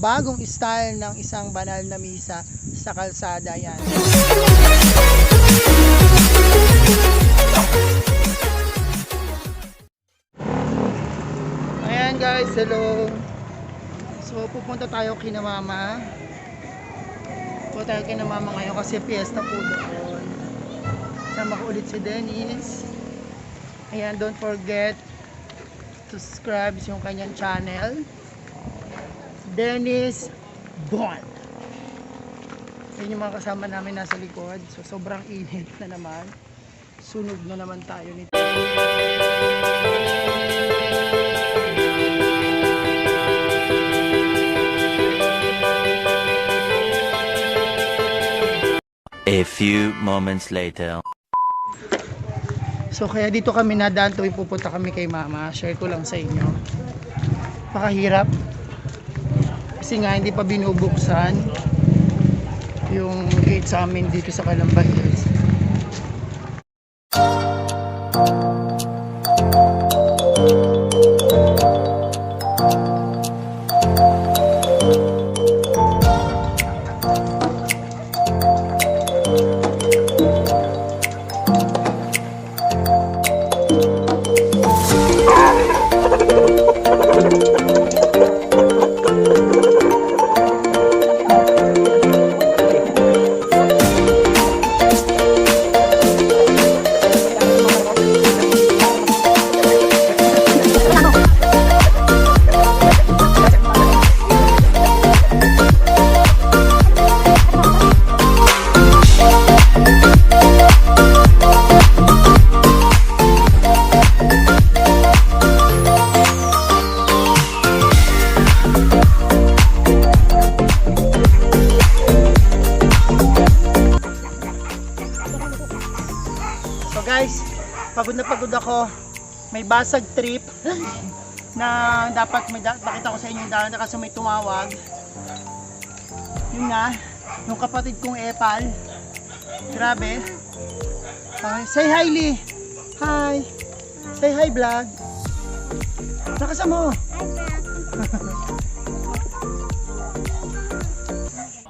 bagong style ng isang banal na misa sa kalsada. Yan. Ayan guys, hello. So pupunta tayo kina mama. Pupunta tayo kina mama ngayon kasi fiesta po doon. Sama ko ulit si Dennis. Ayan, don't forget to subscribe sa yung kanyang channel, Dennis Bond. Yan yung mga kasama namin nasa likod. So sobrang init na naman. Sunog na naman tayo nito. A few moments later. So kaya dito kami nadaan tuwing pupunta kami kay mama. Share ko lang sa inyo. Pakahirap. Kasi nga hindi pa binubuksan yung gate sa amin dito sa Calamba Hills. Guys, pagod na pagod ako. May basag trip na dapat makita ko sa inyo yung daan kasi may tumawag. Yun nga, yung kapatid kong Epal. Grabe. Say hi, Lee. Hi. Say hi, vlog. Nakasa mo.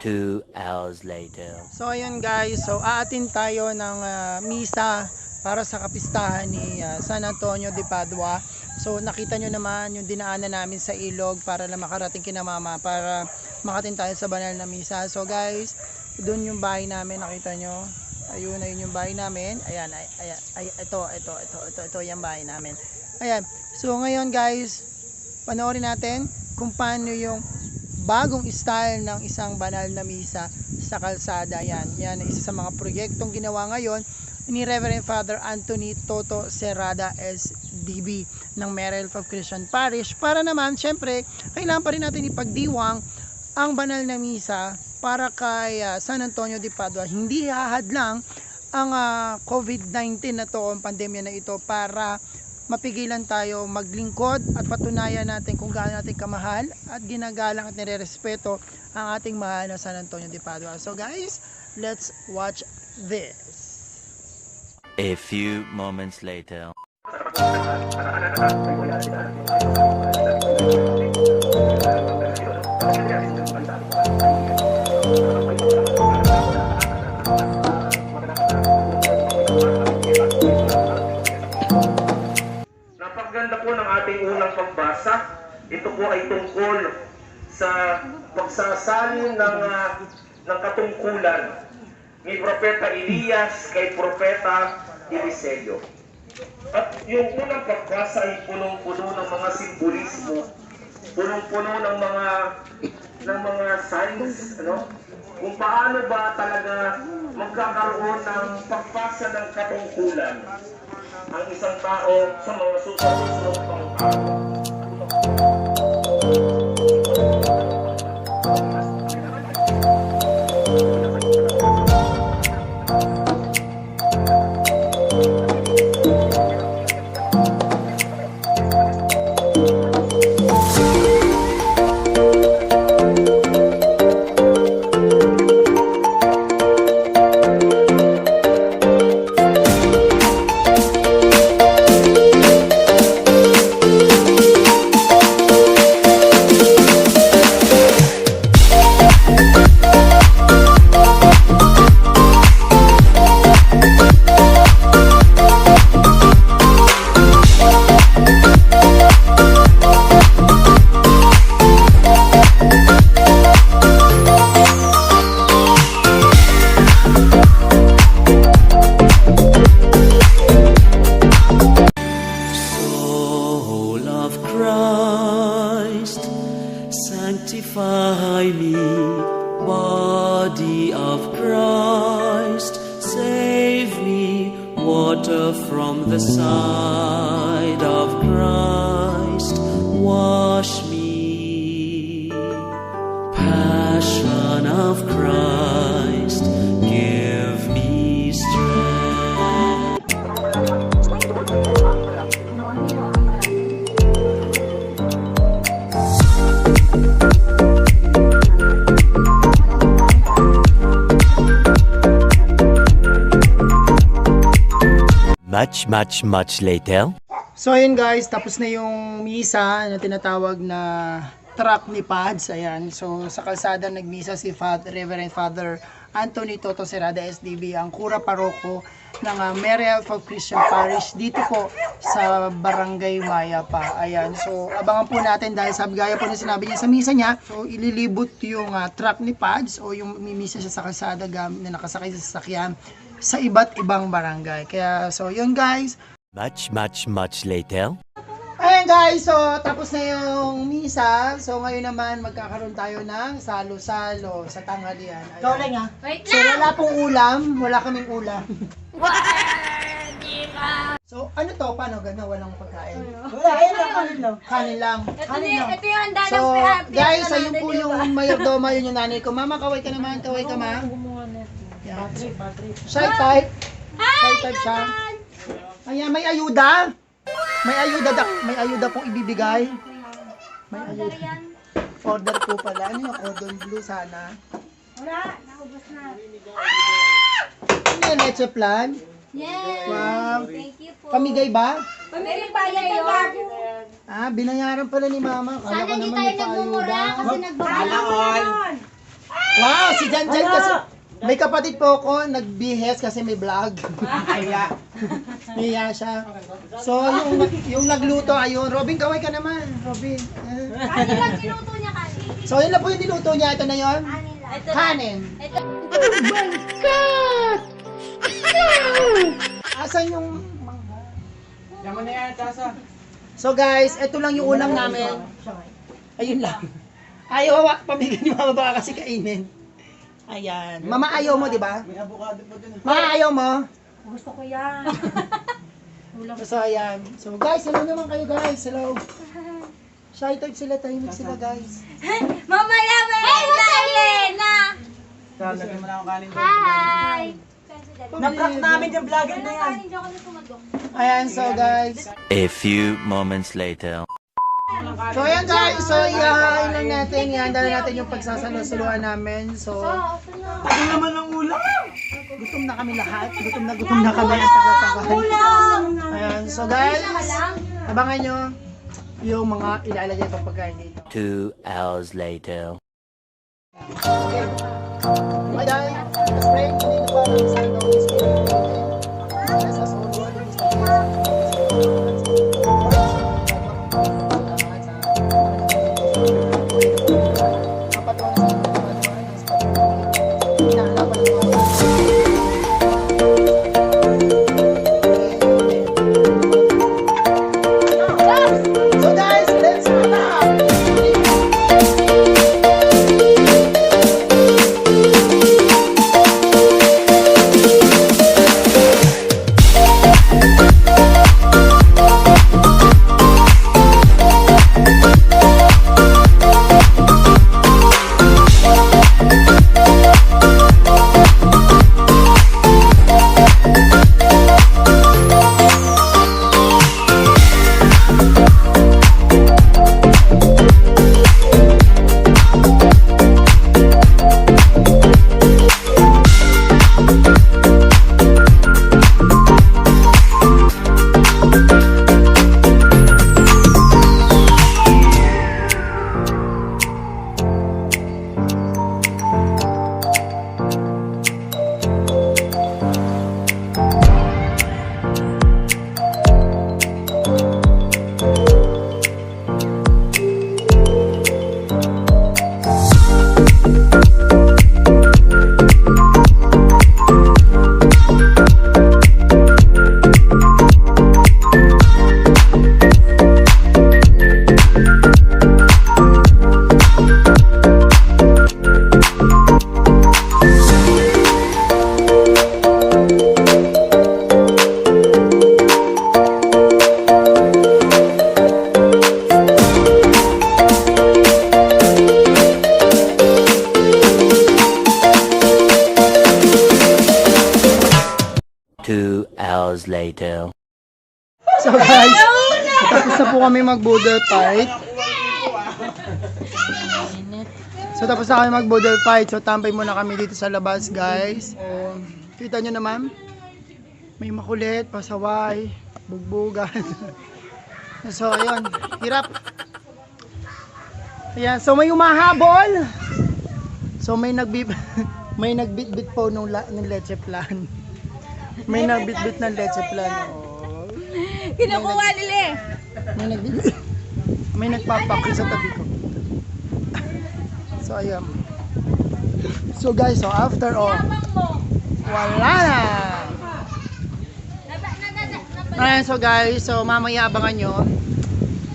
2 hours later. So ayun guys, so aatin tayo ng misa para sa kapistahan ni San Antonio de Padua. So nakita nyo naman yung dinaanan namin sa ilog para na makarating kina mama para makatin tayo sa banal na misa. So guys, doon yung bahay namin, nakita nyo. Ayun yung bahay namin. Ayan, ito yung bahay namin. Ayan. So ngayon guys, panoorin natin kung paano yung bagong style ng isang banal na misa sa kalsada. Yan isa sa mga proyektong ginawa ngayon ni Reverend Father Anthony Toto Serrada SDB ng Merrill of Christian Parish para naman syempre kailangan pa rin natin ipagdiwang ang banal na misa para kay San Antonio de Padua. Hindi hahadlang ang COVID-19 na to, ang pandemya na ito, para mapigilan tayo maglingkod at patunayan natin kung gaano natin kamahal at ginagalang at nirerespeto ang ating mahal na San Antonio de Padua. So guys, let's watch this. A few moments later. Napakaganda po ng ating unang pagbasa. Ito po ay tungkol sa pagsasalin ng katungkulan ni Propeta Elias kay Propeta Eliseo. At yung unang pagbasa ay punong-puno ng mga simbolismo, punong-puno ng mga signs, kung paano ba talaga magkakaroon ng pagpasa ng katungkulan ang isang tao sa mga susunod pang araw. Sanctify me, body of Christ, save me, water from the side of Christ, wash me, passion of Christ, give me strength. Much later. So ayun guys, tapos na yung misa na tinatawag na truck ni Pads. Ayan. So sa kalsada nagmisa si Reverend Father Anthony Toto Serrada SDB, ang kura paroko ng Mary Help of Christian Parish dito po sa Barangay Mayapa. Ayan. So abangan po natin dahil sabi gaya po na sinabi niya sa misa niya, so ililibot yung truck ni Pads o yung mimisa siya sa kalsada na nakasakay sa sasakyan sa iba't ibang barangay. Kaya so yun guys. Much later. Ayan guys, so tapos na yung misa. So ngayon naman magkakaroon tayo ng salo-salo sa tanghalian. Ikaw lang ha. Wait So wala pong ulam, wala kaming ulam. So ano to? Paano gano'n? Walang pagkain? Wala, ayun lang, kanin lang. Kanin lang. Ito yung handa ng So PHP. guys, ayun po yung mayordoma, yun yung nanay ko. Mama, kaway ka naman, kaway ka ma. Yan. Shy type. Shy type siya. Ayan, may ayuda. May ayuda pong ibibigay. May ayuda. Order po pala. Ano yung cordon bleu sana? Wala, naubos na. Ano yung leche plan? Yes. Wow. Thank you po. Pamigay ba? Pamigay pa yun. Ah, binayaran pala ni mama. Kala Sana ko hindi naman tayo may nagmumura paayuda. kasi nagbabalang. Wow, si Jan Jan kasi. May kapatid po ako, nagbihes kasi may vlog. Kaya. Niya siya. So, yung nagluto, ayun. Robin, kaway ka naman. Robin. Kanin lang niluto niya kanin. So, yun lang po yung niluto niya. Ito na yun. Kanin lang. Kanin. Ito. Asan yung... So guys, ito lang yung ulam namin. Ayun lang. Ayaw hawak pamigay ni mama baka kasi kainin. Ayan. Mama ayaw mo, di ba? May avocado pa din. Mama ayaw mo? Gusto ko yan. So ayan. So guys, hello naman kayo guys. Hello. Shy type sila, tahimik sila guys. Mamaya may Elena. Lagyan mo na akong kanin. Hi. Na-prank namin yung vlogger na yan. Kanin dyan kami kumadong. Ayan, so guys. A few moments later. So ayan guys, so ihahain lang natin. Ihanda na natin yung pagsasalo-suluan namin. So, Ano naman ang ulam? gutom na kami lahat. Gutom na kami ang tagal-tagal. Ayan, so guys, abangan nyo yung mga ilalagay pang pagkain dito. 2 hours later. Bye guys, let's pray. Hindi ko pa ng sign of this video. Bless us all, Lord, in this So guys, let's go! hours later. So guys, tapos na po kami mag-boodle fight. So tapos na kami mag-boodle fight. So tampay muna kami dito sa labas guys. Kita nyo naman, may makulit, pasaway, bugbugan. So ayun, hirap. Ayan, so may umahabol. So may may nagbitbit po ng leche plan. May nagbitbit ng leche plan. Oh. Kinukuha nila eh. May nagbitbit. May nagpapakil sa tabi ko. So ayun. So guys, so after all, wala na. Ayan, so guys, so mamaya abangan nyo.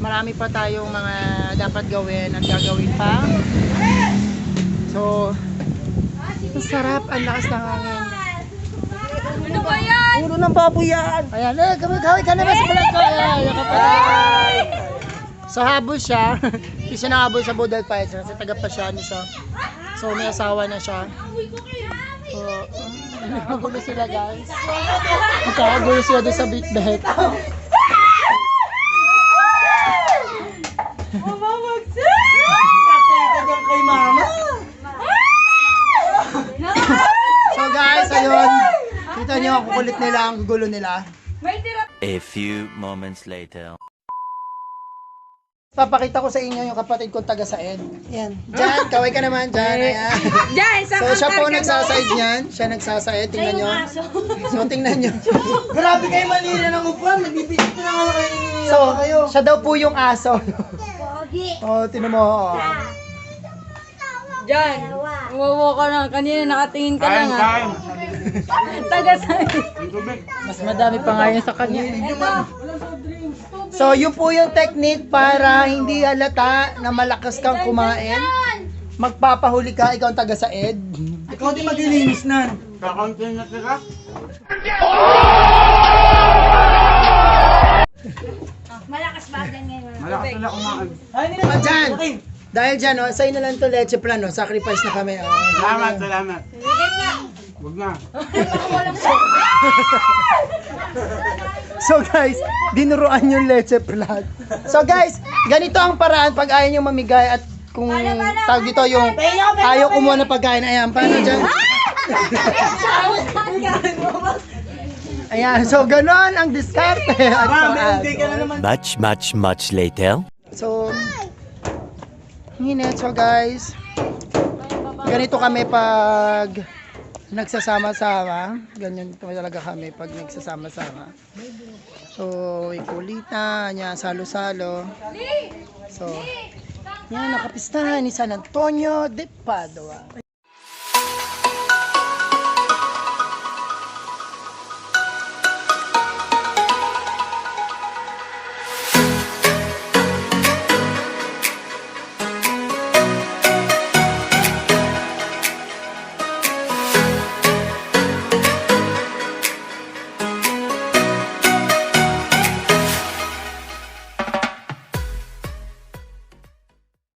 Marami pa tayong mga dapat gawin at gagawin pa. So, masarap, ang lakas ng hangin. Ano ba yan? Puro ng baboy yan. Ayan, gawin ka na ba sa balat ko? Ayan, yung kapatid. So, habol siya. Hindi siya nakahabol sa boodle fight kasi taga pa siya. So, may asawa na siya. So, nakagulo sila guys. Nakagulo sila doon sa bitbit. Kay mama. So guys, ayun. Kita nyo ang kukulit nila, ang gugulo nila. A few moments later. Papakita ko sa inyo yung kapatid kong taga Saed. Yan. Jan, kaway ka naman, Jan. Ayan. Diyan, sa So siya po nagsasaid niyan. Siya nagsasaid. Tingnan nyo. So tingnan nyo. Grabe kayo manila ng upuan. Nagbibigit na nga kayo. So, siya daw po yung aso. Pogi. Oh, tinan mo. Oh. Diyan, umuwo ka na. Kanina nakatingin ka lang ha. Taga sa'yo. Mas madami pa nga yun sa kanya. So, yun po yung technique para hindi halata na malakas kang kumain. Magpapahuli ka, ikaw ang taga Saed. Ikaw di maglilinis na. Kakaunti na sila. Malakas ba ganyan? Malakas sila kumain. Ay, hindi Oh, Jan, dahil dyan, oh, sa'yo na lang to leche plan, oh. Sacrifice na kami. Oh. Salamat, salamat. Huwag na. So guys, dinuruan yung leche plan. So guys, ganito ang paraan pag ayaw nyo mamigay at kung tawag dito yung ayaw kumuha ng pagkain. Ayan, paano dyan? Ayan, so ganon ang diskarte at paraan. Hindi ka na naman. Much later. So, hinit. So guys, ganito kami pag nagsasama-sama. Ganyan talaga kami pag nagsasama-sama. So, ikulitan, yan, salo-salo. So, yan, nakapistahan ni San Antonio de Padua.